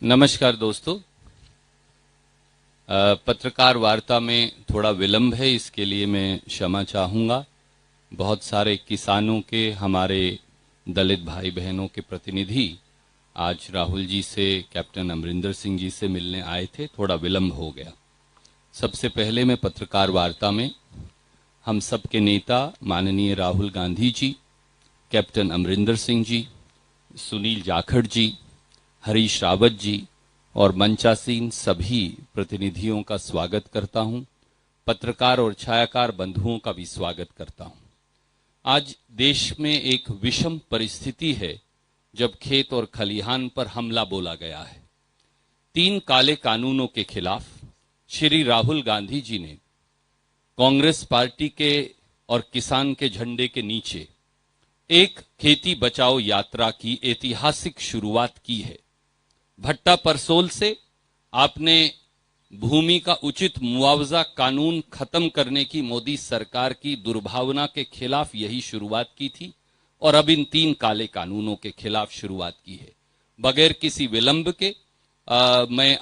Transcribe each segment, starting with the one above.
नमस्कार दोस्तों। पत्रकार वार्ता में थोड़ा विलंब है, इसके लिए मैं क्षमा चाहूँगा। बहुत सारे किसानों के, हमारे दलित भाई बहनों के प्रतिनिधि आज राहुल जी से, कैप्टन अमरिंदर सिंह जी से मिलने आए थे, थोड़ा विलंब हो गया। सबसे पहले मैं पत्रकार वार्ता में हम सब के नेता माननीय राहुल गांधी जी, कैप्टन अमरिंदर सिंह जी, सुनील जाखड़ जी, हरीश रावत जी और मंचासीन सभी प्रतिनिधियों का स्वागत करता हूं। पत्रकार और छायाकार बंधुओं का भी स्वागत करता हूं। आज देश में एक विषम परिस्थिति है जब खेत और खलिहान पर हमला बोला गया है। 3 काले कानूनों के खिलाफ श्री राहुल गांधी जी ने कांग्रेस पार्टी के और किसान के झंडे के नीचे एक खेती बचाओ यात्रा की ऐतिहासिक शुरुआत की है। भट्टा परसोल से आपने भूमि का उचित मुआवजा कानून खत्म करने की मोदी सरकार की दुर्भावना के खिलाफ यही शुरुआत की थी और अब इन 3 काले कानूनों के खिलाफ शुरुआत की है। बगैर किसी विलंब के मैं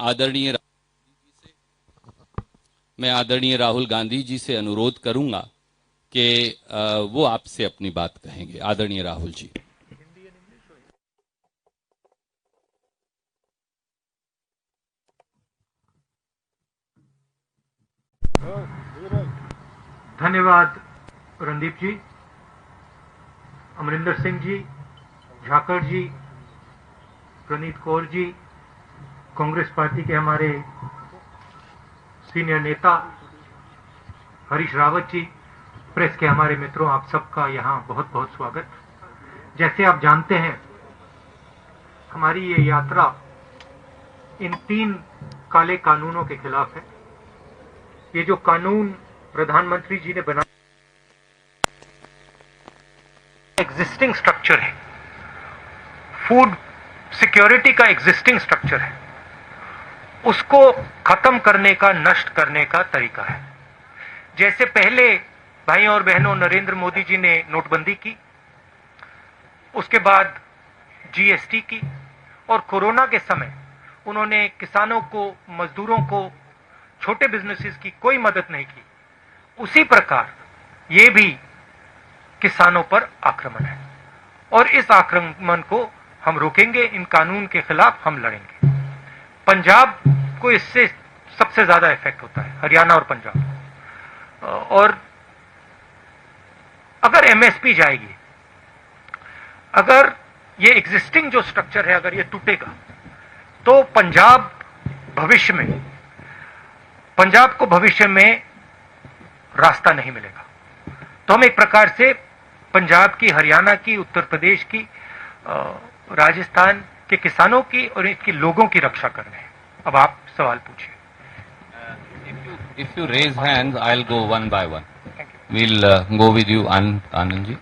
आदरणीय राहुल गांधी जी से अनुरोध करूंगा कि वो आपसे अपनी बात कहेंगे। आदरणीय राहुल जी। धन्यवाद रणदीप जी, अमरिंदर सिंह जी, झाकड़ जी, प्रनीत कौर जी, कांग्रेस पार्टी के हमारे सीनियर नेता हरीश रावत जी, प्रेस के हमारे मित्रों, आप सबका यहाँ बहुत बहुत स्वागत। जैसे आप जानते हैं, हमारी ये यात्रा इन 3 काले कानूनों के खिलाफ है। ये जो कानून प्रधानमंत्री जी ने बनाया, एग्जिस्टिंग स्ट्रक्चर है, फूड सिक्योरिटी का एग्जिस्टिंग स्ट्रक्चर है, उसको खत्म करने का, नष्ट करने का तरीका है। जैसे पहले भाइयों और बहनों नरेंद्र मोदी जी ने नोटबंदी की, उसके बाद जीएसटी की और कोरोना के समय उन्होंने किसानों को, मजदूरों को, छोटे बिजनेसेस की कोई मदद नहीं की, उसी प्रकार ये भी किसानों पर आक्रमण है और इस आक्रमण को हम रोकेंगे। इन कानून के खिलाफ हम लड़ेंगे। पंजाब को इससे सबसे ज्यादा इफेक्ट होता है, हरियाणा और पंजाब। और अगर एमएसपी जाएगी, अगर ये एग्जिस्टिंग जो स्ट्रक्चर है अगर ये टूटेगा, तो पंजाब को भविष्य में रास्ता नहीं मिलेगा। तो हम एक प्रकार से पंजाब की, हरियाणा की, उत्तर प्रदेश की, राजस्थान के किसानों की और इसके लोगों की रक्षा कर रहे हैं। अब आप सवाल पूछिए। If you raise hands, I'll go one by one. We'll go with you, Anand ji.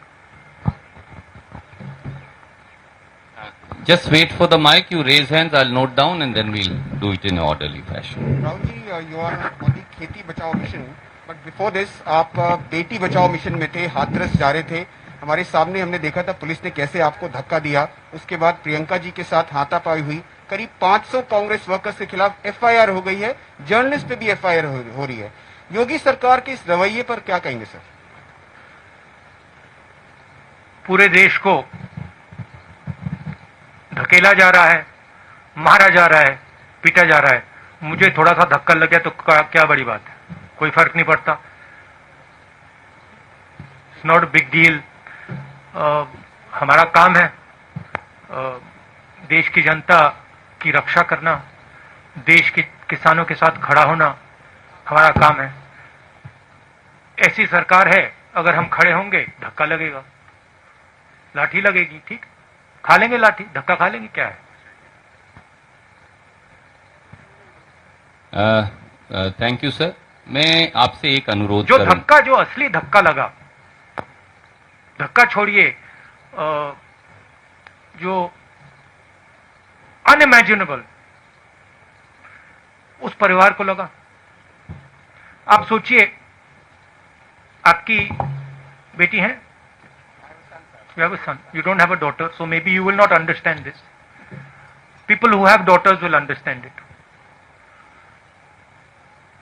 Just wait for the mic. You raise hands, I'll note down, and then we'll do it in an orderly fashion. Rahul ji, you are on the खेती बचाओ mission, but before this आप Beti Bachao mission में थे, हाथरस जा रहे थे। हमारे सामने हमने देखा था पुलिस ने कैसे आपको धक्का दिया। उसके बाद प्रियंका जी के साथ हाथापाई हुई। करीब 500 कांग्रेस वर्कर्स के खिलाफ एफआईआर हो गई है, जर्नलिस्ट पे भी एफआईआर हो रही है। योगी सरकार के इस रवैये पर क्या कहेंगे सर? पूरे देश को धकेला जा रहा है, मारा जा रहा है, पीटा जा रहा है। मुझे थोड़ा सा धक्का लग गया तो क्या बड़ी बात है, कोई फर्क नहीं पड़ता। It's not big deal. हमारा काम है देश की जनता की रक्षा करना, देश के किसानों के साथ खड़ा होना हमारा काम है। ऐसी सरकार है, अगर हम खड़े होंगे धक्का लगेगा, लाठी लगेगी, ठीक, खा लेंगे लाठी, धक्का खा लेंगे, क्या है। Thank you sir. मैं आपसे एक अनुरोध जो धक्का, जो असली धक्का लगा, धक्का छोड़िए, जो अनइमेजिनेबल उस परिवार को लगा। आप सोचिए, आपकी बेटी है, you have a son, you don't have a daughter, so maybe you will not understand this. People who have daughters will understand it.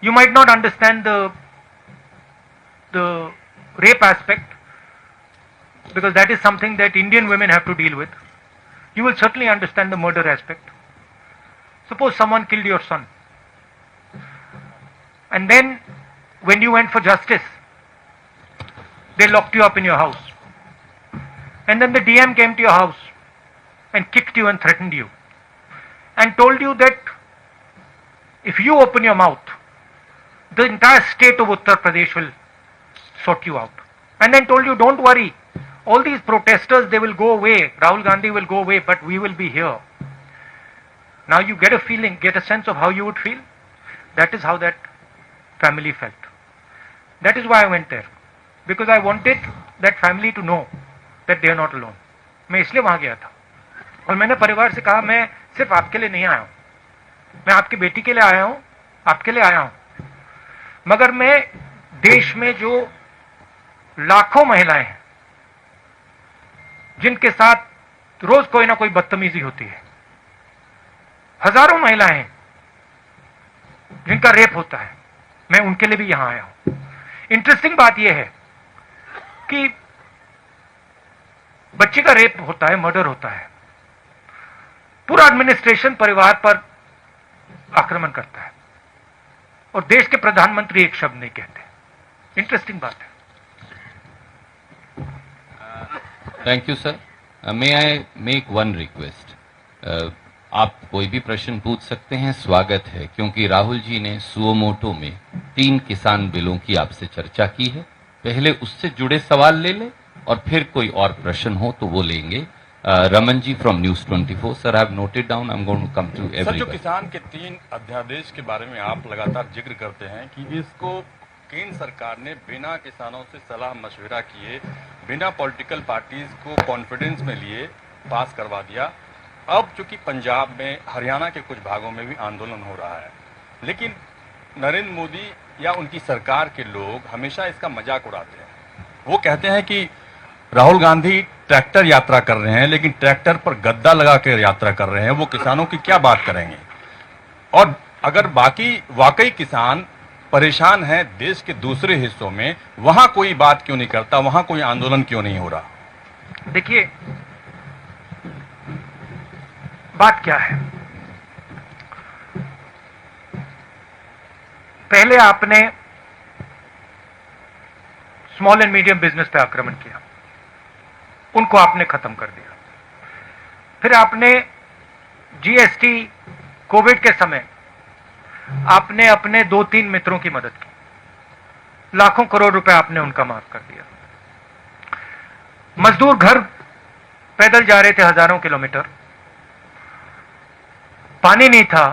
You might not understand the rape aspect, because that is something that Indian women have to deal with. You will certainly understand the murder aspect. Suppose someone killed your son, and then when you went for justice, they locked you up in your house, and then the DM came to your house and kicked you and threatened you and told you that if you open your mouth, the entire state of Uttar Pradesh will sort you out, and then told you, don't worry, all these protesters, they will go away, Rahul Gandhi will go away, but we will be here. Now you get a feeling, get a sense of how you would feel. That is how that family felt. That is why I went there, because I wanted that family to know that they are not alone. मैं इसलिए वहां गया था और मैंने परिवार से कहा, मैं सिर्फ आपके लिए नहीं आया हूं, मैं आपकी बेटी के लिए आया हूं, आपके लिए आया हूं, मगर मैं देश में जो लाखों महिलाएं हैं जिनके साथ रोज कोई ना कोई बदतमीजी होती है, हजारों महिलाएं हैं जिनका रेप होता है, मैं उनके लिए भी यहां आया हूं। इंटरेस्टिंग बात यह है कि बच्चे का रेप होता है, मर्डर होता है, पूरा एडमिनिस्ट्रेशन परिवार पर आक्रमण करता है और देश के प्रधानमंत्री एक शब्द नहीं कहते। इंटरेस्टिंग बात है। Thank you sir. May I make one request, आप कोई भी प्रश्न पूछ सकते हैं, स्वागत है, क्योंकि राहुल जी ने सुओमोटो में 3 किसान बिलों की आपसे चर्चा की है। पहले उससे जुड़े सवाल ले लें और फिर कोई और प्रश्न हो तो वो लेंगे। Raman ji from News 24। Sir, I have noted down, I am going to come to everyone. Sir, जो किसान के 3 अध्यादेश के बारे में आप लगातार जिक्र करते हैं कि इसको केंद्र सरकार ने बिना किसानों से सलाह मशविरा किए, बिना पॉलिटिकल पार्टीज को कॉन्फिडेंस में लिए पास करवा दिया। अब चूंकि पंजाब में, हरियाणा के कुछ भागों में भी आंदोलन हो रहा है, लेकिन नरेंद्र मोदी या उनकी सरकार के लोग हमेशा इसका मजाक उड़ाते हैं। वो कहते हैं कि राहुल गांधी ट्रैक्टर यात्रा कर रहे हैं, लेकिन ट्रैक्टर पर गद्दा लगा कर यात्रा कर रहे हैं। वो किसानों की क्या बात करेंगे? और अगर वाकई किसान परेशान है देश के दूसरे हिस्सों में, वहां कोई बात क्यों नहीं करता, वहां कोई आंदोलन क्यों नहीं हो रहा? देखिए, बात क्या है, पहले आपने स्मॉल एंड मीडियम बिजनेस पे आक्रमण किया, उनको आपने खत्म कर दिया। फिर आपने जीएसटी, कोविड के समय आपने अपने 2-3 मित्रों की मदद की, लाखों करोड़ रुपए आपने उनका माफ कर दिया। मजदूर घर पैदल जा रहे थे हजारों किलोमीटर, पानी नहीं था,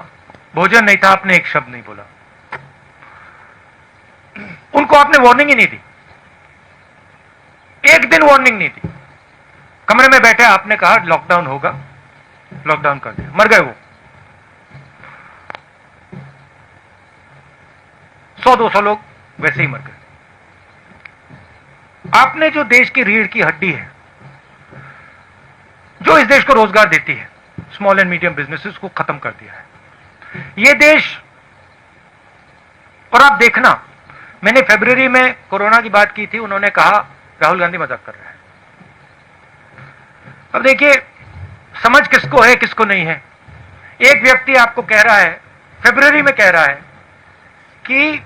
भोजन नहीं था, आपने एक शब्द नहीं बोला, उनको आपने वार्निंग ही नहीं दी, एक दिन वार्निंग नहीं दी। कमरे में बैठे आपने कहा लॉकडाउन होगा, लॉकडाउन कर दिया, मर गए वो। 100-200 लोग वैसे ही मर गए। आपने जो देश की रीढ़ की हड्डी है, जो इस देश को रोजगार देती है, स्मॉल एंड मीडियम बिजनेसेस को खत्म कर दिया है। ये देश, और आप देखना, मैंने फरवरी में कोरोना की बात की थी, उन्होंने कहा राहुल गांधी मजाक कर रहे हैं। अब देखिए, समझ किसको है किसको नहीं है। एक व्यक्ति आपको कह रहा है, फरवरी में कह रहा है कि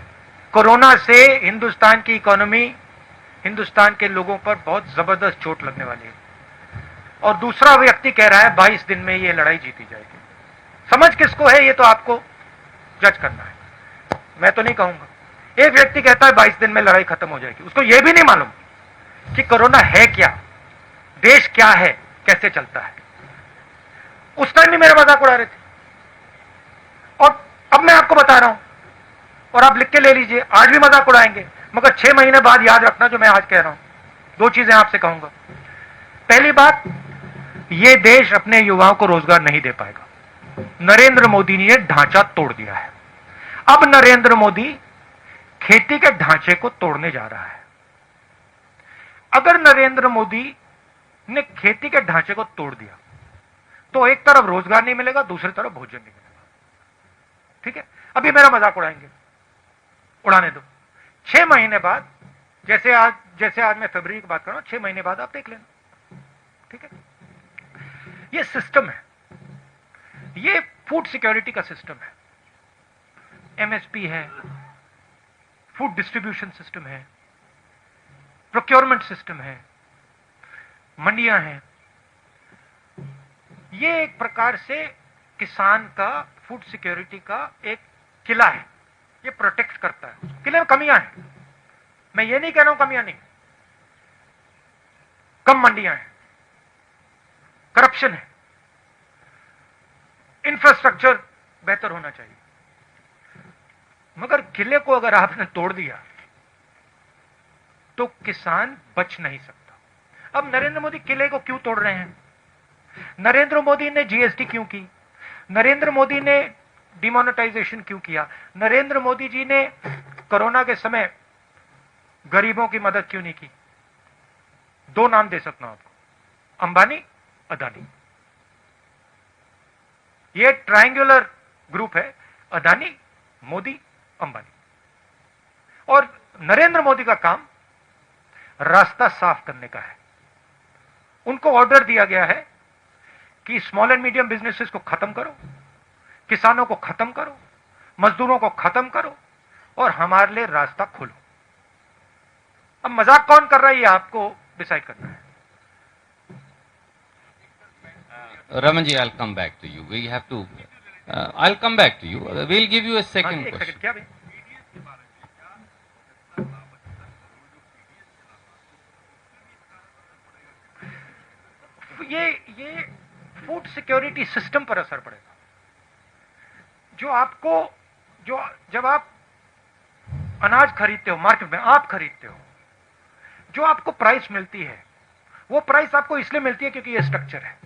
कोरोना से हिंदुस्तान की इकोनॉमी, हिंदुस्तान के लोगों पर बहुत जबरदस्त चोट लगने वाली है, और दूसरा व्यक्ति कह रहा है 22 दिन में ये लड़ाई जीती जाएगी। समझ किसको है ये तो आपको जज करना है, मैं तो नहीं कहूंगा। एक व्यक्ति कहता है 22 दिन में लड़ाई खत्म हो जाएगी, उसको यह भी नहीं मालूम कि कोरोना है क्या, देश क्या है, कैसे चलता है। उस टाइम भी मेरा मजाक उड़ा रहे थे, और अब मैं आपको बता रहा हूं, और आप लिख के ले लीजिए, आज भी मजाक उड़ाएंगे, मगर 6 महीने बाद याद रखना जो मैं आज कह रहा हूं। 2 चीजें आपसे कहूंगा। पहली बात, यह देश अपने युवाओं को रोजगार नहीं दे पाएगा। नरेंद्र मोदी ने ढांचा तोड़ दिया है। अब नरेंद्र मोदी खेती के ढांचे को तोड़ने जा रहा है। अगर नरेंद्र मोदी ने खेती के ढांचे को तोड़ दिया, तो एक तरफ रोजगार नहीं मिलेगा, दूसरी तरफ भोजन नहीं मिलेगा। ठीक है, अभी मेरा मजाक उड़ाएंगे, उड़ाने दो। 6 महीने बाद, जैसे आज मैं फरवरी की बात कर रहा हूं, 6 महीने बाद आप देख लेना। ठीक है, ये सिस्टम है, ये फूड सिक्योरिटी का सिस्टम है। एमएसपी है, फूड डिस्ट्रीब्यूशन सिस्टम है, प्रोक्योरमेंट सिस्टम है, मंडियां हैं। ये एक प्रकार से किसान का फूड सिक्योरिटी का एक किला है, ये प्रोटेक्ट करता है। किले में कमियां हैं, मैं ये नहीं कह रहा हूं कमियां नहीं, कम मंडियां हैं, करप्शन है, इंफ्रास्ट्रक्चर बेहतर होना चाहिए। मगर किले को अगर आपने तोड़ दिया तो किसान बच नहीं सकता। अब नरेंद्र मोदी किले को क्यों तोड़ रहे हैं? नरेंद्र मोदी ने जीएसटी क्यों की? नरेंद्र मोदी ने डिमोनेटाइजेशन क्यों किया? नरेंद्र मोदी जी ने कोरोना के समय गरीबों की मदद क्यों नहीं की? 2 नाम दे सकता हूं आपको, अंबानी, अदानी। ये ट्रायंगुलर ग्रुप है, अदानी, मोदी, अंबानी। और नरेंद्र मोदी का काम रास्ता साफ करने का है। उनको ऑर्डर दिया गया है कि स्मॉल एंड मीडियम बिजनेसेस को खत्म करो, किसानों को खत्म करो, मजदूरों को खत्म करो और हमारे लिए रास्ता खोलो। अब मजाक कौन कर रहा है ये आपको डिसाइड करना है। Raman ji, I'll come back to you. We have to. I'll come back to you. We'll give you a second एक question. सेकंड, क्या भाई? ये फूड सिक्योरिटी सिस्टम पर असर पड़ेगा। जब आप अनाज खरीदते हो मार्केट में, आप खरीदते हो, जो आपको प्राइस मिलती है वो प्राइस आपको इसलिए मिलती है क्योंकि ये स्ट्रक्चर है।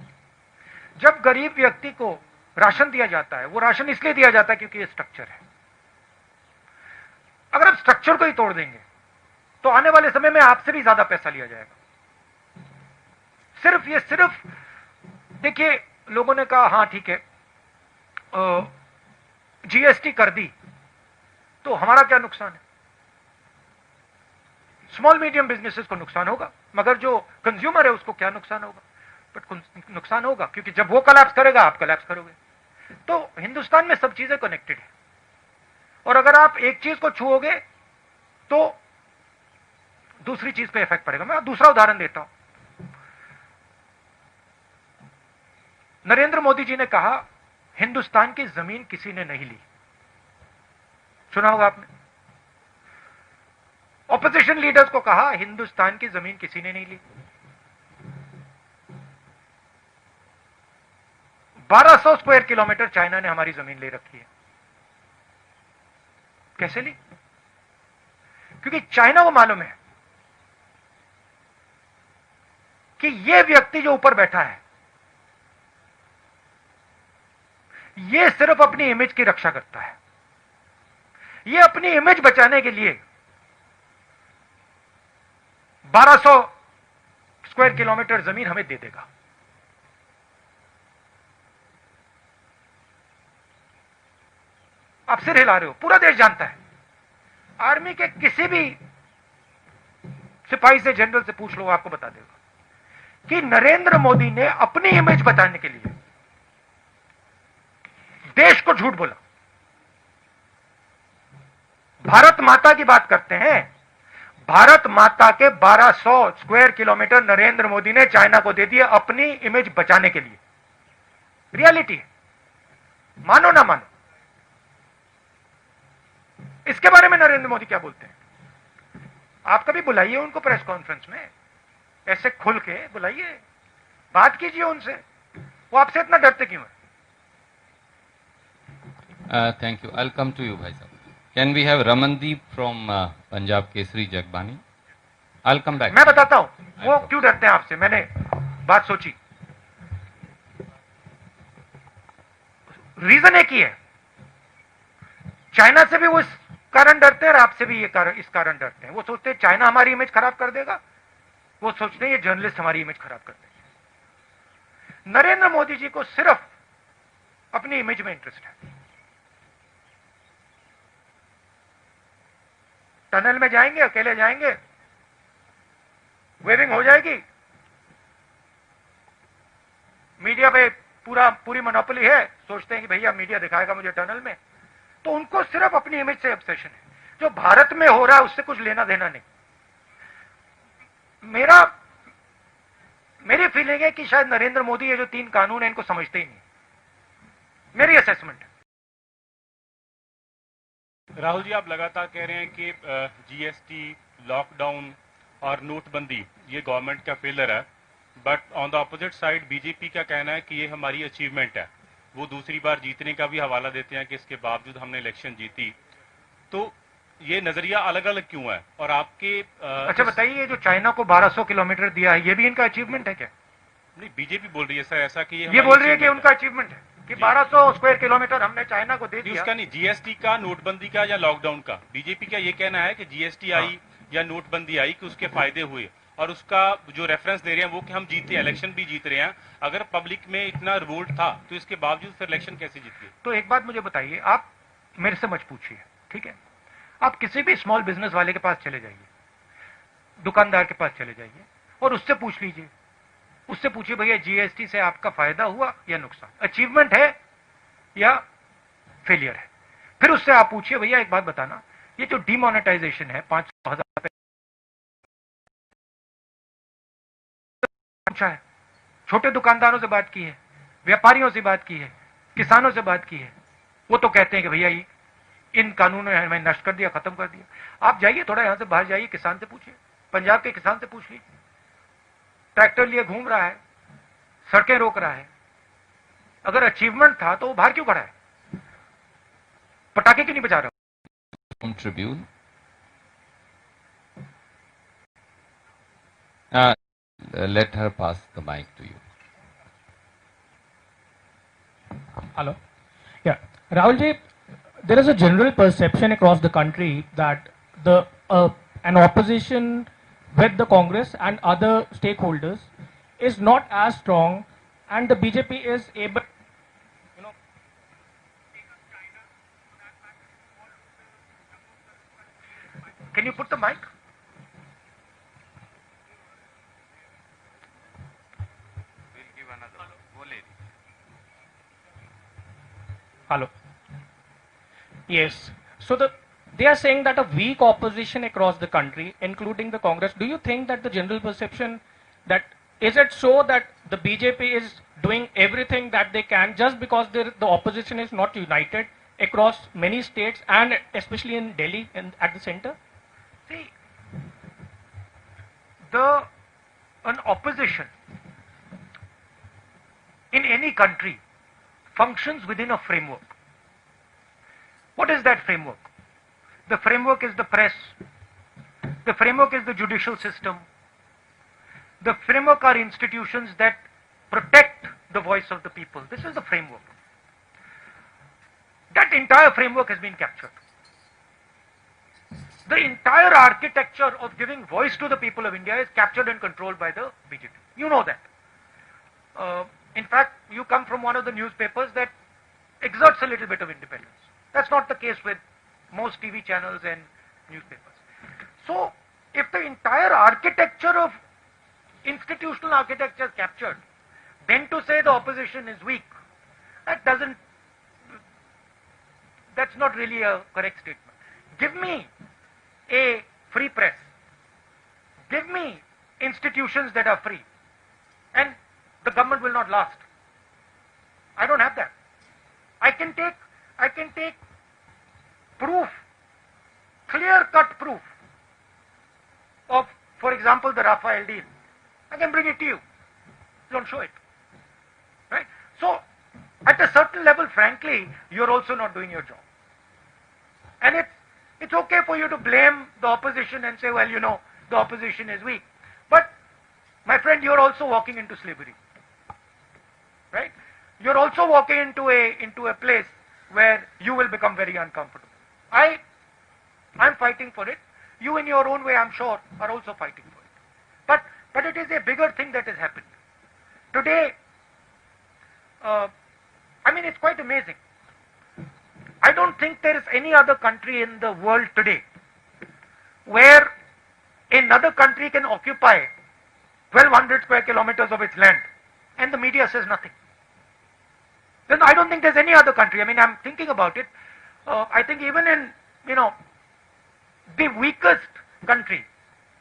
जब गरीब व्यक्ति को राशन दिया जाता है, वो राशन इसलिए दिया जाता है क्योंकि ये स्ट्रक्चर है। अगर आप स्ट्रक्चर को ही तोड़ देंगे तो आने वाले समय में आपसे भी ज्यादा पैसा लिया जाएगा। सिर्फ देखिए, लोगों ने कहा हां ठीक है, जीएसटी कर दी तो हमारा क्या नुकसान है? स्मॉल मीडियम बिजनेसेस को नुकसान होगा, मगर जो कंज्यूमर है उसको क्या नुकसान होगा? बट नुकसान होगा, क्योंकि जब वो कोलैप्स करेगा आप कोलैप्स करोगे। तो हिंदुस्तान में सब चीजें कनेक्टेड है, और अगर आप एक चीज को छुओगे तो दूसरी चीज पे इफेक्ट पड़ेगा। मैं दूसरा उदाहरण देता हूं। नरेंद्र मोदी जी ने कहा हिंदुस्तान की जमीन किसी ने नहीं ली, सुना होगा आपने। ऑपोजिशन लीडर्स को कहा हिंदुस्तान की जमीन किसी ने नहीं ली। 1200 स्क्वायर किलोमीटर चाइना ने हमारी जमीन ले रखी है। कैसे ली? क्योंकि चाइना को मालूम है कि यह व्यक्ति जो ऊपर बैठा है यह सिर्फ अपनी इमेज की रक्षा करता है। यह अपनी इमेज बचाने के लिए 1200 स्क्वायर किलोमीटर जमीन हमें दे देगा। आप सिर हिला रहे हो, पूरा देश जानता है। आर्मी के किसी भी सिपाही से, जनरल से पूछ लो, आपको बता देगा कि नरेंद्र मोदी ने अपनी इमेज बचाने के लिए देश को झूठ बोला। भारत माता की बात करते हैं, भारत माता के 1200 स्क्वायर किलोमीटर नरेंद्र मोदी ने चाइना को दे दिए अपनी इमेज बचाने के लिए। रियलिटी है, मानो ना मानो। इसके बारे में नरेंद्र मोदी क्या बोलते हैं? आप कभी बुलाइए उनको प्रेस कॉन्फ्रेंस में, ऐसे खुल के बुलाइए, बात कीजिए उनसे। वो आपसे इतना डरते क्यों है? Thank you. I'll come to you, Bhai Sahab. Can we have Ramandeep from Punjab Kesari Jagbani? I'll come back. मैं बताता हूं वो क्यों डरते हैं आपसे। मैंने बात सोची, रीजन एक ही है। चाइना से भी वो इस कारण डरते हैं और आपसे भी इस कारण डरते हैं। वो सोचते हैं चाइना हमारी इमेज खराब कर देगा, वो सोचते हैं ये जर्नलिस्ट हमारी इमेज खराब कर देंगे। नरेंद्र मोदी जी को सिर्फ अपनी इमेज में इंटरेस्ट है। टनल में जाएंगे, अकेले जाएंगे, वेविंग हो जाएगी, मीडिया पे पूरी मोनोपोली है, सोचते हैं कि भैया मीडिया दिखाएगा मुझे टनल में। तो उनको सिर्फ अपनी इमेज से ऑब्सेशन है। जो भारत में हो रहा है उससे कुछ लेना देना नहीं। मेरी फीलिंग है कि शायद नरेंद्र मोदी ये जो 3 कानून है इनको समझते ही नहीं, मेरी असेसमेंट है। राहुल जी, आप लगातार कह रहे हैं कि जीएसटी, लॉकडाउन और नोटबंदी ये गवर्नमेंट का फेलर है, but on the opposite side BJP का कहना है कि ये हमारी अचीवमेंट है। वो दूसरी बार जीतने का भी हवाला देते हैं कि इसके बावजूद हमने इलेक्शन जीती। तो ये नजरिया अलग अलग क्यों है? और आपके अच्छा बताइए, जो चाइना को 1200 किलोमीटर दिया है, ये भी इनका अचीवमेंट है क्या? नहीं, बीजेपी बोल रही है सर ऐसा कि ये बोल रही है कि उनका अचीवमेंट है कि 1200 स्क्वायर किलोमीटर हमने चाइना को दे दिया। उसका नहीं, जीएसटी का, नोटबंदी का या लॉकडाउन का। बीजेपी का ये कहना है कि जीएसटी आई या नोटबंदी आई कि उसके फायदे हुए, और उसका जो रेफरेंस दे रहे हैं वो कि हम जीते, इलेक्शन भी जीत रहे हैं। अगर पब्लिक में इतना रिवोल्ट था तो इसके बावजूद फिर इलेक्शन कैसे जीत गए? तो एक बात मुझे बताइए, आप मेरे से मत पूछिए, ठीक है? आप किसी भी स्मॉल बिजनेस वाले के पास चले जाइए, दुकानदार के पास चले जाइए और उससे पूछ लीजिए, उससे पूछिए भैया जीएसटी से आपका फायदा हुआ या नुकसान, अचीवमेंट है या फेलियर है। फिर उससे आप पूछिए भैया एक बात बताना, ये जो डिमोनेटाइजेशन है 500,000 है, छोटे दुकानदारों से बात की है, व्यापारियों से बात की है, किसानों से बात की है, वो तो कहते हैं कि भैया इन कानूनों ने हमें नष्ट कर दिया, खत्म कर दिया। आप जाइए, थोड़ा यहां से बाहर जाइए, किसान से पूछिए, पंजाब के किसान से पूछ लीजिए, ट्रैक्टर लिए घूम रहा है, सड़कें रोक रहा है। अगर अचीवमेंट था तो वो बाहर क्यों खड़ा है? पटाखे क्यों नहीं बजा रहा? Tribune let her pass the mic to you. Hello. Yeah. Rahul ji, there is a general perception across the country that an opposition with the Congress and other stakeholders is not as strong, and the BJP is able, Can you put the mic? Hello. Yes. So they are saying that a weak opposition across the country, including the Congress. Do you think that the general perception that is it so that the BJP is doing everything that they can just because the opposition is not united across many states and especially in Delhi and at the center? See, an opposition in any country functions within a framework. What is that framework? The framework is the press. The framework is the judicial system. The framework are institutions that protect the voice of the people. This is the framework. That entire framework has been captured. The entire architecture of giving voice to the people of India is captured and controlled by the BJP. You know that. In fact, you come from one of the newspapers that exerts a little bit of independence. That's not the case with most TV channels and newspapers. So, if the entire architecture of institutional architecture is captured, then to say the opposition is weak, that's not really a correct statement. Give me a free press. Give me institutions that are free, and the government will not last. I don't have that. I can take proof, clear-cut proof of, for example, the Rafael deal. I can bring it to you. Don't show it. Right? So, at a certain level, frankly, you're also not doing your job. And it's okay for you to blame the opposition and say, well, the opposition is weak. But, my friend, you're also walking into slavery. Right? You're also walking into a place where you will become very uncomfortable. I'm fighting for it. You in your own way, I'm sure, are also fighting for it. But it is a bigger thing that has happened. Today, I mean, it's quite amazing. I don't think there is any other country in the world today where another country can occupy 1200 square kilometers of its land and the media says nothing. Then I don't think there's any other country. I mean, I'm thinking about it. I think even in, the weakest country,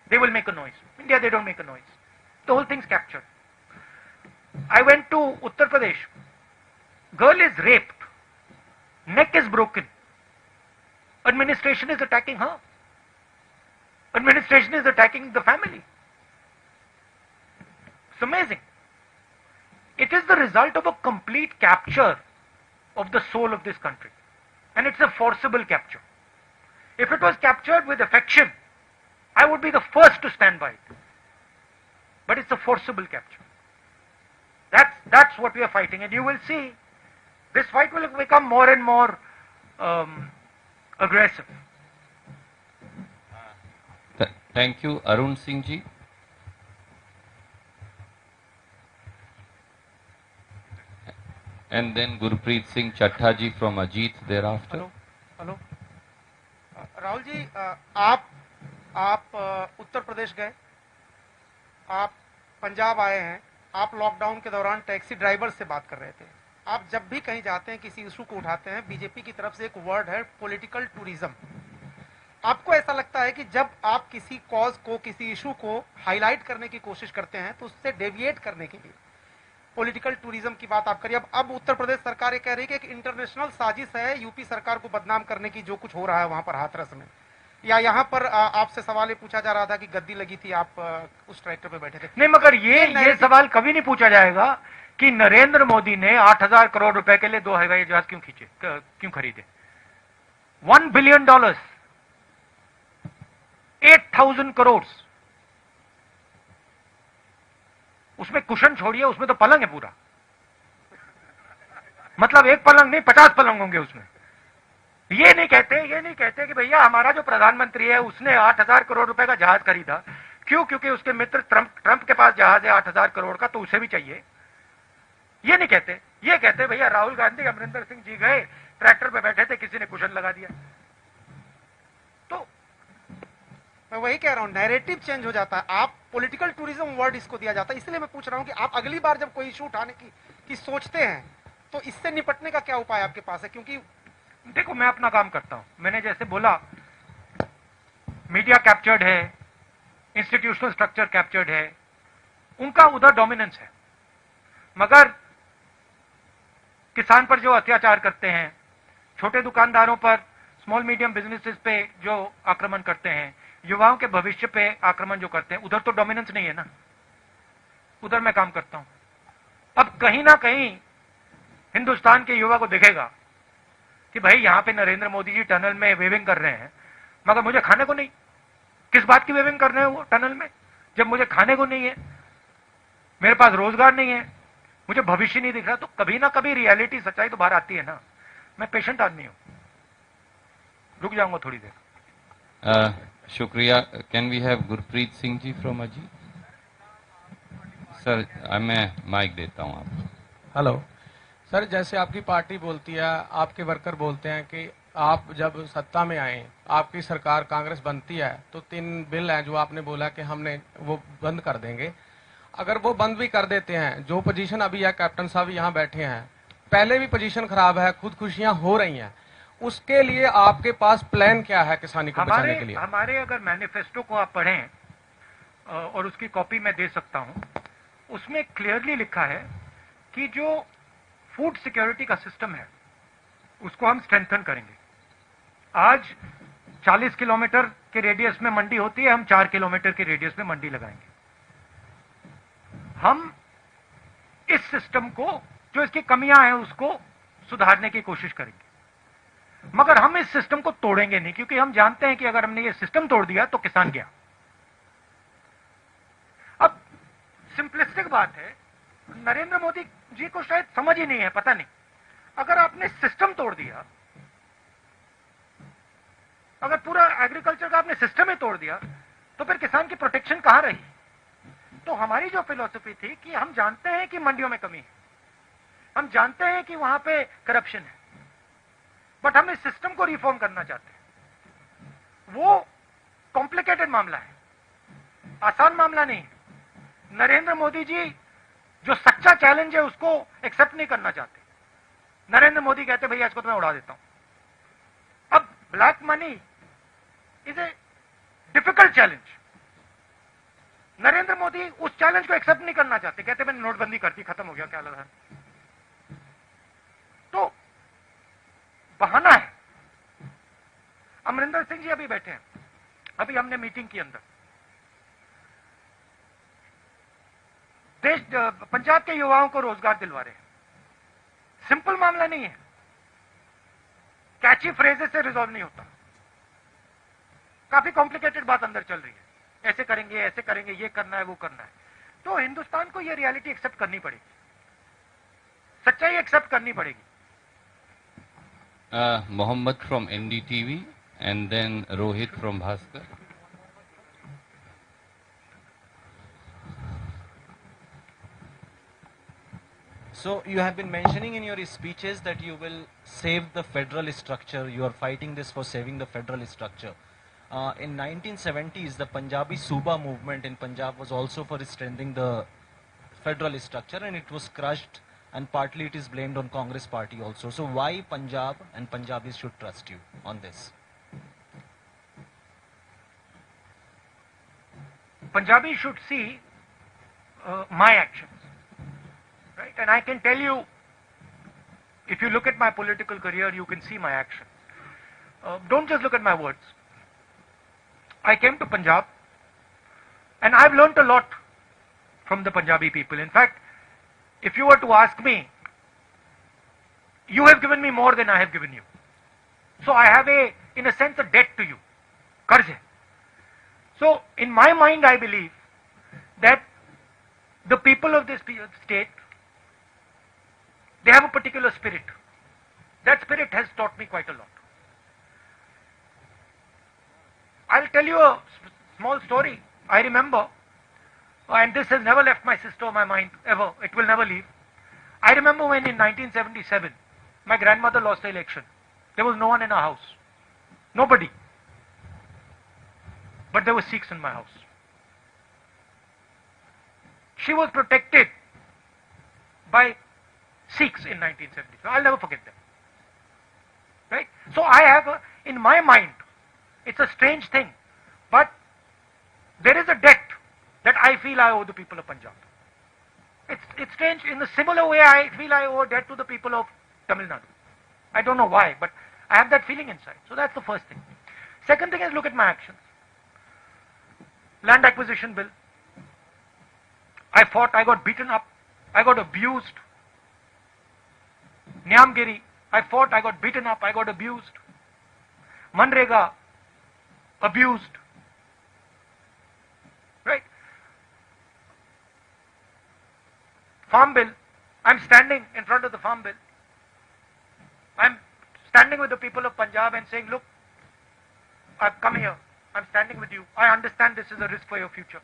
they will make a noise. India, they don't make a noise. The whole thing's captured. I went to Uttar Pradesh. Girl is raped. Neck is broken. Administration is attacking her. Administration is attacking the family. It's amazing. It is the result of a complete capture of the soul of this country. And it's a forcible capture. If it was captured with affection, I would be the first to stand by it. But it's a forcible capture. That's what we are fighting. And you will see, this fight will become more and more aggressive. Thank you, Arun Singh ji. And then Gurpreet Singh Chattha ji from Ajit thereafter. Hello Rahul ji, आप उत्तर प्रदेश गए, आप पंजाब आए हैं, आप lockdown के दौरान taxi driver से बात कर रहे थे। आप जब भी कहीं जाते हैं, किसी इशू को उठाते हैं, बीजेपी की तरफ से एक वर्ड है पॉलिटिकल टूरिज्म। आपको ऐसा लगता है कि जब आप किसी कॉज को, किसी इशू को हाईलाइट करने की कोशिश करते हैं तो उससे डेविएट करने के लिए पॉलिटिकल टूरिज्म की बात आप करिए। अब उत्तर प्रदेश सरकार ये कह रही है कि एक इंटरनेशनल साजिश है यूपी सरकार को बदनाम करने की, जो कुछ हो रहा है वहां पर हाथरस में। या यहाँ पर आपसे सवाल ये पूछा जा रहा था कि गद्दी लगी थी, आप उस ट्रैक्टर पे बैठे थे। नहीं, मगर ये सवाल कभी नहीं पूछा जाएगा कि नरेंद्र मोदी ने 8,000 करोड़ रुपए के लिए 2 हवाई जहाज क्यों खरीदे। $1 बिलियन, 8,000 करोड़, उसमें कुशन छोड़िए, उसमें तो पलंग है पूरा। मतलब एक पलंग नहीं, 50 पलंग होंगे उसमें। ये नहीं कहते कि भैया हमारा जो प्रधानमंत्री है उसने 8,000 करोड़ रुपए का जहाज खरीदा। क्यों? क्योंकि उसके मित्र ट्रंप के पास जहाज है 8,000 करोड़ का, तो उसे भी चाहिए। ये नहीं कहते। ये कहते भैया राहुल गांधी, अमरिंदर सिंह जी गए, ट्रैक्टर पे बैठे थे, किसी ने कुशन लगा दिया। तो मैं वही कह रहा हूं, नैरेटिव चेंज हो जाता है। आप पॉलिटिकल टूरिज्म वर्ड इसको दिया जाता है। इसलिए मैं पूछ रहा हूं कि आप अगली बार जब कोई इशू उठाने की सोचते हैं तो इससे निपटने का क्या उपाय आपके पास है? क्योंकि देखो, मैं अपना काम करता हूं। मैंने जैसे बोला, मीडिया कैप्चर्ड है, इंस्टीट्यूशनल स्ट्रक्चर कैप्चर्ड है, उनका उधर डोमिनेंस है। मगर किसान पर जो अत्याचार करते हैं, छोटे दुकानदारों पर, स्मॉल मीडियम बिजनेसेस पे जो आक्रमण करते हैं, युवाओं के भविष्य पे आक्रमण जो करते हैं, उधर तो डोमिनेंस नहीं है ना। उधर मैं काम करता हूं। अब कहीं ना कहीं हिंदुस्तान के युवा को दिखेगा कि भाई यहां पे नरेंद्र मोदी जी टनल में वेविंग कर रहे हैं, मगर मुझे खाने को नहीं। किस बात की वेविंग कर रहे हैं वो टनल में, जब मुझे खाने को नहीं है, मेरे पास रोजगार नहीं है, मुझे भविष्य नहीं दिख रहा। तो कभी ना कभी रियलिटी, सच्चाई तो बाहर आती है ना। मैं पेशेंट आदमी हूं, रुक जाऊंगा थोड़ी देर। शुक्रिया। Can we have Gurpreet Singh ji from Ajit? Sir, मैं माइक देता हूं आपको। हेलो सर, जैसे आपकी पार्टी बोलती है, आपके वर्कर बोलते हैं कि आप जब सत्ता में आए, आपकी सरकार कांग्रेस बनती है तो 3 बिल हैं जो आपने बोला कि हमने वो बंद कर देंगे। अगर वो बंद भी कर देते हैं, जो पोजीशन अभी है, कैप्टन साहब यहाँ बैठे हैं, पहले भी पोजीशन खराब है, खुदकुशियां हो रही हैं, उसके लिए आपके पास प्लान क्या है किसानी को बचाने के लिए? हमारे अगर मैनिफेस्टो को आप पढ़ें, और उसकी कॉपी मैं दे सकता हूं, उसमें क्लियरली लिखा है कि जो फूड सिक्योरिटी का सिस्टम है उसको हम स्ट्रेंथन करेंगे। आज 40 किलोमीटर के रेडियस में मंडी होती है, हम 4 किलोमीटर के रेडियस में मंडी लगाएंगे। हम इस सिस्टम को, जो इसकी कमियां हैं, उसको सुधारने की कोशिश करेंगे। मगर हम इस सिस्टम को तोड़ेंगे नहीं, क्योंकि हम जानते हैं कि अगर हमने ये सिस्टम तोड़ दिया तो किसान गया। अब सिंपलिस्टिक बात है, नरेंद्र मोदी जी को शायद समझ ही नहीं है, पता नहीं। अगर आपने सिस्टम तोड़ दिया, अगर पूरा एग्रीकल्चर का आपने सिस्टम ही तोड़ दिया, तो फिर किसान की प्रोटेक्शन कहां रही? तो हमारी जो फिलॉसफी थी कि हम जानते हैं कि मंडियों में कमी है, हम जानते हैं कि वहां पे करप्शन है, बट हम इस सिस्टम को रिफॉर्म करना चाहते हैं। वो कॉम्प्लिकेटेड मामला है, आसान मामला नहीं है। नरेंद्र मोदी जी जो सच्चा चैलेंज है उसको एक्सेप्ट नहीं करना चाहते। नरेंद्र मोदी कहते भैया इसको तो मैं उड़ा देता हूं। अब black money is a difficult challenge. Narendra Modi उस चैलेंज को एक्सेप्ट नहीं करना चाहते, कहते मैंने नोटबंदी कर दी, खत्म हो गया, क्या लगा। तो बहाना है। अमरिंदर सिंह जी अभी बैठे हैं, अभी हमने मीटिंग की अंदर, देश पंजाब के युवाओं को रोजगार दिलवा रहे हैं। सिंपल मामला नहीं है, कैची फ्रेजेस से रिजॉल्व नहीं होता, काफी कॉम्प्लिकेटेड बात अंदर चल रही है। ऐसे करेंगे, ये करना है, वो करना है। तो हिंदुस्तान को ये रियलिटी एक्सेप्ट करनी पड़ेगी, सच्चाई एक्सेप्ट करनी पड़ेगी। Mohammed from NDTV and then Rohit from Bhaskar. So you have been mentioning in your speeches that you will save the federal structure. You are fighting this for saving the federal structure. In 1970s, the Punjabi Suba movement in Punjab was also for strengthening the federal structure, and it was crushed, and partly it is blamed on Congress party also. So why Punjab and Punjabis should trust you on this? Punjabi should see my actions, right? And I can tell you, if you look at my political career, you can see my actions. Don't just look at my words. I came to Punjab, and I've learnt a lot from the Punjabi people. In fact, if you were to ask me, you have given me more than I have given you. So I have in a sense, a debt to you. Karz hai. So in my mind, I believe that the people of this state, they have a particular spirit. That spirit has taught me quite a lot. I'll tell you a small story. I remember, and this has never left my sister or my mind, ever. It will never leave. I remember when in 1977, my grandmother lost the election. There was no one in our house. Nobody. But there were Sikhs in my house. She was protected by Sikhs in 1977. I'll never forget them. Right? So I have, in my mind, it's a strange thing, but there is a debt that I feel I owe the people of Punjab. It's strange. In a similar way, I feel I owe a debt to the people of Tamil Nadu. I don't know why, but I have that feeling inside. So that's the first thing. Second thing is, look at my actions. Land acquisition bill. I fought, I got beaten up, I got abused. Nyamgiri, I fought, I got beaten up, I got abused. Manrega, abused. Right? Farm bill, I'm standing in front of the farm bill. I'm standing with the people of Punjab and saying, look, I've come here, I'm standing with you. I understand this is a risk for your future.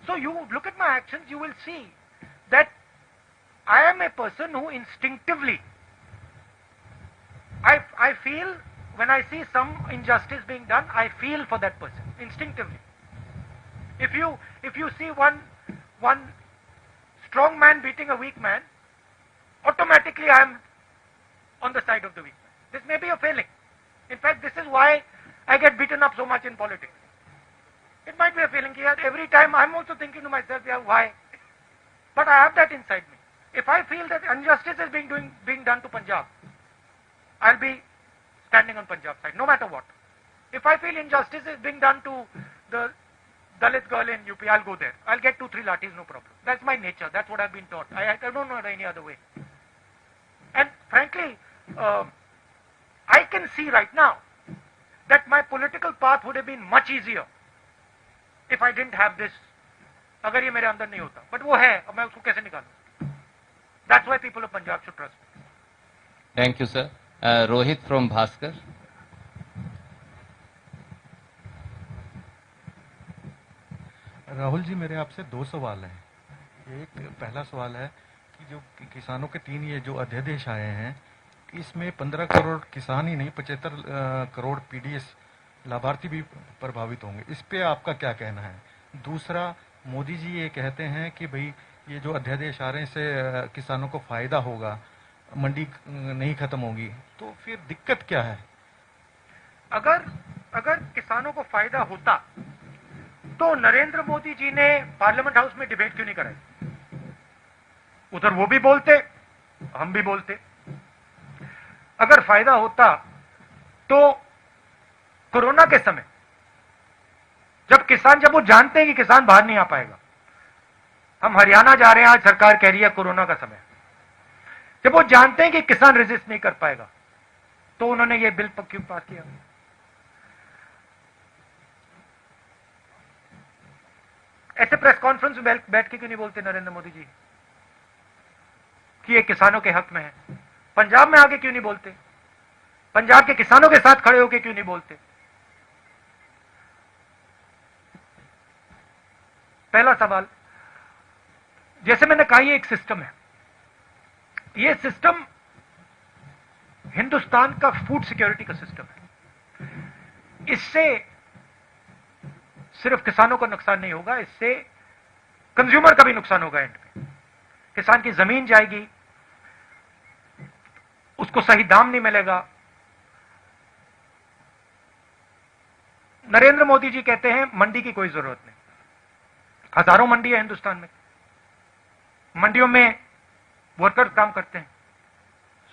So you look at my actions, you will see that I am a person who instinctively, I feel, when I see some injustice being done, I feel for that person, instinctively. If you see one strong man beating a weak man, automatically I am on the side of the weak man. This may be a failing. In fact, this is why I get beaten up so much in politics. It might be a feeling here. Every time I'm also thinking to myself, yeah, why? But I have that inside me. If I feel that injustice is being done to Punjab, I'll be standing on Punjab's side, no matter what. If I feel injustice is being done to the Dalit girl in UP, I'll go there. I'll get 2-3 lathis, no problem. That's my nature. That's what I've been taught. I don't know any other way. And frankly, I can see right now that my political path would have been much easier if I didn't have this. अगर ये मेरे अंदर नहीं होता, but वो है, अब मैं उसको कैसे निकालूं? That's why people of Punjab should trust me. Thank you, sir. Rohit from Bhaskar. Rahul ji, मेरे आपसे 2 सवाल हैं। एक पहला सवाल है कि जो किसानों के 3 ये जो अध्यादेश आए हैं, इसमें 15 करोड़ किसान ही नहीं 75 करोड़ पीडीएस लाभार्थी भी प्रभावित होंगे। इस पे आपका क्या कहना है? दूसरा, मोदी जी ये कहते हैं कि भाई ये जो अध्यादेश आ रहे हैं इससे किसानों को फायदा होगा, मंडी नहीं खत्म होगी, तो फिर दिक्कत क्या है? अगर किसानों को फायदा होता तो नरेंद्र मोदी जी ने पार्लियामेंट हाउस में डिबेट क्यों नहीं कराई? उधर वो भी बोलते, हम भी बोलते। अगर फायदा होता तो कोरोना के समय जब वो जानते हैं कि किसान बाहर नहीं आ पाएगा, हम हरियाणा जा रहे हैं, आज सरकार कह रही है कोरोना का समय, जब वो जानते हैं कि किसान रेजिस्ट नहीं कर पाएगा, तो उन्होंने ये बिल क्यों पास किया? ऐसे प्रेस कॉन्फ्रेंस में बैठ के क्यों नहीं बोलते नरेंद्र मोदी जी कि ये किसानों के हक में है? पंजाब में आके क्यों नहीं बोलते? पंजाब के किसानों के साथ खड़े होकर क्यों नहीं बोलते? पहला सवाल, जैसे मैंने कहा, ये एक सिस्टम है। ये सिस्टम हिंदुस्तान का फूड सिक्योरिटी का सिस्टम है। इससे सिर्फ किसानों को नुकसान नहीं होगा, इससे कंज्यूमर का भी नुकसान होगा। एंड में किसान की जमीन जाएगी, उसको सही दाम नहीं मिलेगा। नरेंद्र मोदी जी कहते हैं मंडी की कोई जरूरत नहीं। हजारों मंडी है हिंदुस्तान में, मंडियों में वर्कर्स काम करते हैं,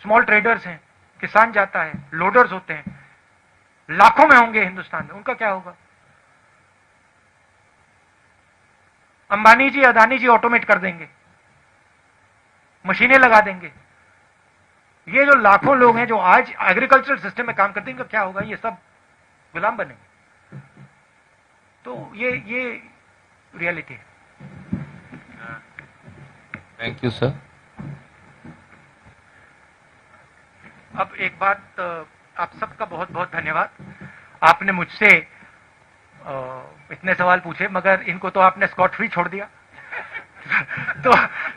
स्मॉल ट्रेडर्स हैं, किसान जाता है, लोडर्स होते हैं, लाखों में होंगे हिंदुस्तान में। उनका क्या होगा? अंबानी जी, अदानी जी ऑटोमेट कर देंगे, मशीनें लगा देंगे। ये जो लाखों लोग हैं जो आज एग्रीकल्चरल सिस्टम में काम करते हैं, इनका क्या होगा? ये सब गुलाम बनेंगे। तो ये रियलिटी है। Thank you sir. अब एक बात, आप सबका बहुत बहुत धन्यवाद। आपने मुझसे इतने सवाल पूछे, मगर इनको तो आपने स्कॉट फ्री छोड़ दिया।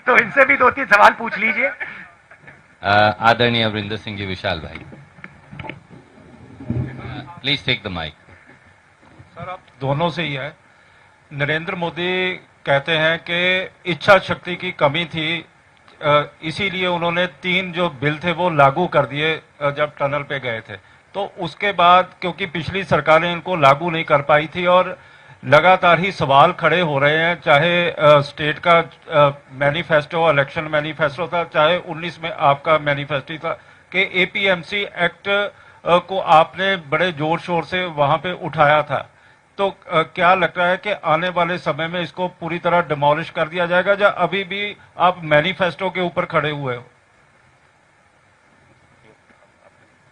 तो इनसे भी 2-3 सवाल पूछ लीजिए। आदरणीय अमरिंदर सिंह जी, विशाल भाई, please take the mic. Sir, आप दोनों से ही है। नरेंद्र मोदी कहते हैं कि इच्छा शक्ति की कमी थी, इसीलिए उन्होंने 3 जो बिल थे वो लागू कर दिए जब टनल पे गए थे। तो उसके बाद क्योंकि पिछली सरकारें इनको लागू नहीं कर पाई थी और लगातार ही सवाल खड़े हो रहे हैं, चाहे स्टेट का मैनिफेस्टो, इलेक्शन मैनिफेस्टो था, चाहे 19 में आपका मैनिफेस्टो था, कि एपीएमसी एक्ट को आपने बड़े जोर शोर से वहां पे उठाया था। तो क्या लगता है कि आने वाले समय में इसको पूरी तरह डिमोलिश कर दिया जाएगा, या अभी भी आप मैनिफेस्टो के ऊपर खड़े हुए हो?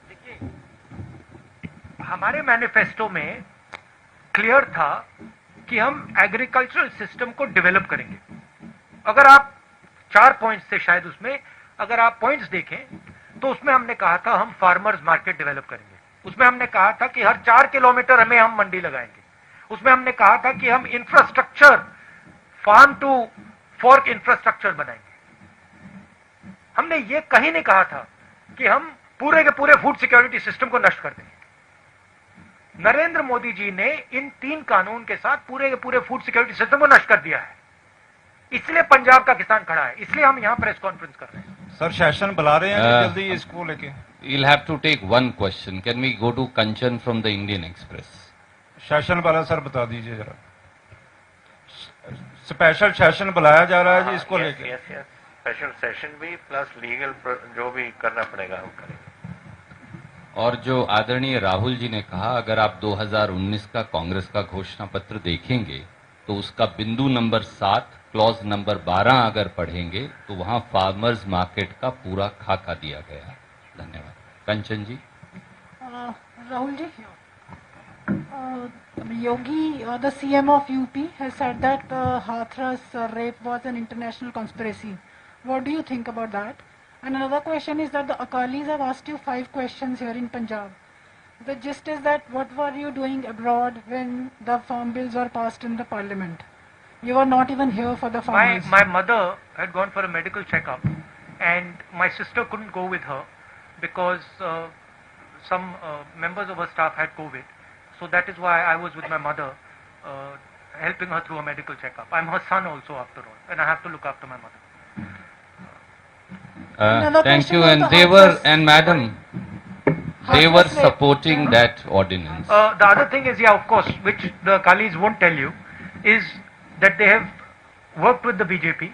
देखिए, हमारे मैनिफेस्टो में क्लियर था कि हम एग्रीकल्चरल सिस्टम को डेवलप करेंगे। अगर आप 4 पॉइंट्स थे शायद, उसमें अगर आप पॉइंट्स देखें तो उसमें हमने कहा था हम फार्मर्स मार्केट डेवलप करेंगे। उसमें हमने कहा था कि हर 4 किलोमीटर हमें हम मंडी लगाएंगे। उसमें हमने कहा था कि हम infrastructure, farm to fork infrastructure बनाएंगे। हमने ये कहीं नहीं कहा था कि हम पूरे के पूरे फूड सिक्योरिटी सिस्टम को नष्ट कर देंगे। नरेंद्र मोदी जी ने इन 3 कानून के साथ पूरे के पूरे फूड सिक्योरिटी सिस्टम को नष्ट कर दिया है। इसलिए पंजाब का किसान खड़ा है, इसलिए हम यहां प्रेस कॉन्फ्रेंस कर रहे हैं। सर, सेशन बुला रहे हैं जल्दी इसको लेके। You'll have to take one question. Can we go to Kanchan from the Indian Express? Session वाला सर बता दीजिए जरा। स्पेशल सेशन बुलाया जा रहा है जी, इसको लेके। स्पेशल सेशन भी प्लस लीगल जो भी करना पड़ेगा हम करेंगे। और जो आदरणीय राहुल जी ने कहा, अगर आप 2019 का कांग्रेस का घोषणा पत्र देखेंगे तो उसका बिंदु नंबर 7 क्लॉज नंबर 12 अगर पढ़ेंगे तो वहां फार्मर्स मार्केट का पूरा खाका दिया गया है। धन्यवाद। कंचन जी। Rahul ji, Yogi, the CM of UP, has said that Hathras rape was an international conspiracy. What do you think about that? And another question is that the Akalis have asked you 5 questions here in Punjab. The gist is that what were you doing abroad when the farm bills were passed in the parliament? You were not even here for the farmers. My mother had gone for a medical checkup, and my sister couldn't go with her because some members of her staff had COVID. So that is why I was with my mother, helping her through a medical checkup. I'm her son also, after all, and I have to look after my mother. Another Thank question you. on And the they Hathras- were, and madam, they were Hathras rape. supporting that ordinance. The other thing is, yeah, of course, which the Akalis won't tell you, is that they have worked with the BJP.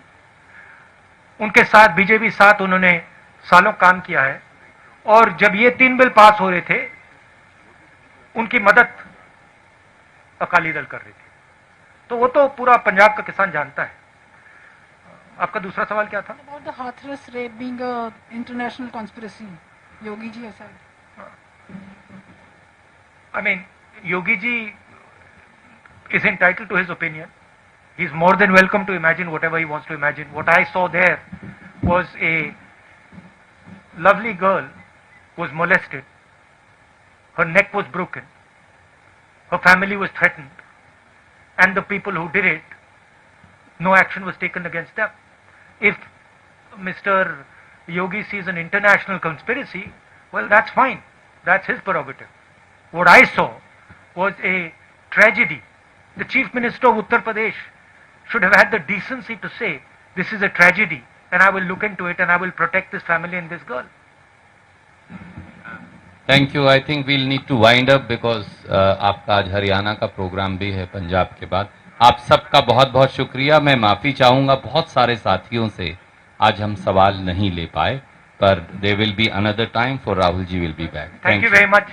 उनके साथ BJP साथ उन्होंने सालों काम किया है, और जब ये 3 बिल पास हो रहे थे, उनकी मदद अकाली दल कर रही थी. तो वो तो पूरा पंजाब का किसान जानता है. आपका दूसरा सवाल क्या था? About the Hathras rape being a international conspiracy, Yogi ji has said. I mean, Yogi ji is entitled to his opinion. He's more than welcome to imagine whatever he wants to imagine. What I saw there was a lovely girl who was molested. Her neck was broken. Her family was threatened. And the people who did it, no action was taken against them. If Mr. Yogi sees an international conspiracy, well, that's fine. That's his prerogative. What I saw was a tragedy. The Chief Minister of Uttar Pradesh should have had the decency to say, this is a tragedy, and I will look into it, and I will protect this family and this girl. Thank you. I think we'll need to wind up because आपका आज हरियाणा का programme भी है पंजाब के बाद. आप सबका बहुत बहुत शुक्रिया. मैं माफ़ी चाहूँगा बहुत सारे साथियों से आज हम सवाल नहीं ले पाए, पर they will be another time for Rahul ji will be back. Thank you very much.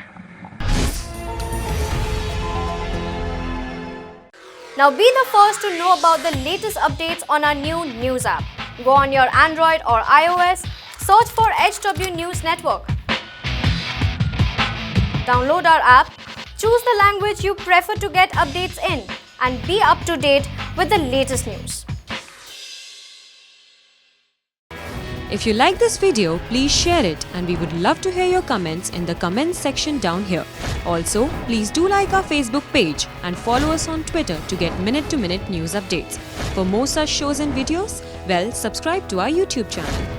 Now be the first to know about the latest updates on our new news app. Go on your Android or iOS, search for HW News Network. Download our app, choose the language you prefer to get updates in, and be up to date with the latest news. If you like this video, please share it, and we would love to hear your comments in the comments section down here. Also, please do like our Facebook page and follow us on Twitter to get minute-to-minute news updates. For more such shows and videos, well, subscribe to our YouTube channel.